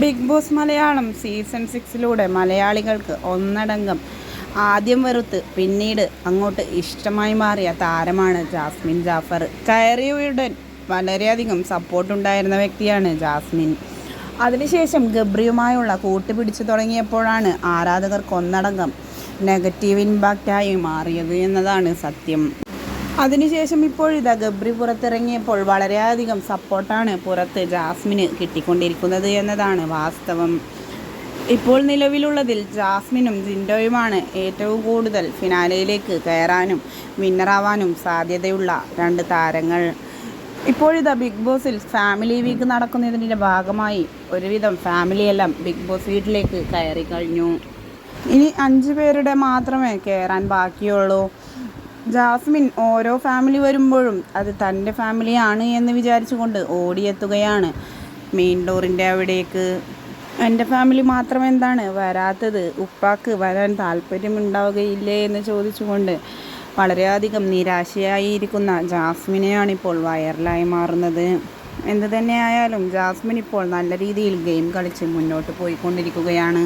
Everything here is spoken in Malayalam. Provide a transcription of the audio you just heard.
ബിഗ് ബോസ് മലയാളം സീസൺ 6 മലയാളികൾക്ക് ഒന്നടങ്കം ആദ്യം വെറുത്ത് പിന്നീട് അങ്ങോട്ട് ഇഷ്ടമായി മാറിയ താരമാണ് ജാസ്മിൻ ജാഫർ. കയറിയുടൻ വളരെയധികം സപ്പോർട്ടുണ്ടായിരുന്ന വ്യക്തിയാണ് ജാസ്മിൻ. അതിനുശേഷം ഗബ്രിയുമായുള്ള കൂട്ടുപിടിച്ചു തുടങ്ങിയപ്പോഴാണ് ആരാധകർക്ക് ഒന്നടങ്കം നെഗറ്റീവ് ഇമ്പാക്റ്റായി മാറിയത് എന്നതാണ് സത്യം. അതിനുശേഷം ഇപ്പോഴിതാ ഗബ്രി പുറത്തിറങ്ങിയപ്പോൾ വളരെയധികം സപ്പോർട്ടാണ് പുറത്ത് ജാസ്മിന് കിട്ടിക്കൊണ്ടിരിക്കുന്നത് എന്നതാണ് വാസ്തവം. ഇപ്പോൾ നിലവിലുള്ളതിൽ ജാസ്മിനും ജിൻഡോയുമാണ് ഏറ്റവും കൂടുതൽ ഫിനാലയിലേക്ക് കയറാനും വിന്നറാവാനും സാധ്യതയുള്ള രണ്ട് താരങ്ങൾ. ഇപ്പോഴിതാ ബിഗ് ബോസിൽ ഫാമിലി വീക്ക് നടക്കുന്നതിൻ്റെ ഭാഗമായി ഒരുവിധം ഫാമിലിയെല്ലാം ബിഗ് ബോസ് വീട്ടിലേക്ക് കയറി കഴിഞ്ഞു. ഇനി 5 പേരുടെ മാത്രമേ കയറാൻ ബാക്കിയുള്ളൂ. ജാസ്മിൻ ഓരോ ഫാമിലി വരുമ്പോഴും അത് തൻ്റെ ഫാമിലിയാണ് എന്ന് വിചാരിച്ചുകൊണ്ട് ഓടിയെത്തുകയാണ് മെയിൻ ഡോറിൻ്റെ അവിടേക്ക്. എൻ്റെ ഫാമിലി മാത്രം എന്താണ് വരാത്തത്, ഉപ്പാക്ക് വരാൻ താല്പര്യമുണ്ടാവുകയില്ലേ എന്ന് ചോദിച്ചുകൊണ്ട് വളരെയധികം നിരാശയായിരിക്കുന്ന ജാസ്മിനെയാണിപ്പോൾ വൈറലായി മാറുന്നത്. എന്തു തന്നെയായാലും ജാസ്മിൻ ഇപ്പോൾ നല്ല രീതിയിൽ ഗെയിം കളിച്ച് മുന്നോട്ട് പോയിക്കൊണ്ടിരിക്കുകയാണ്.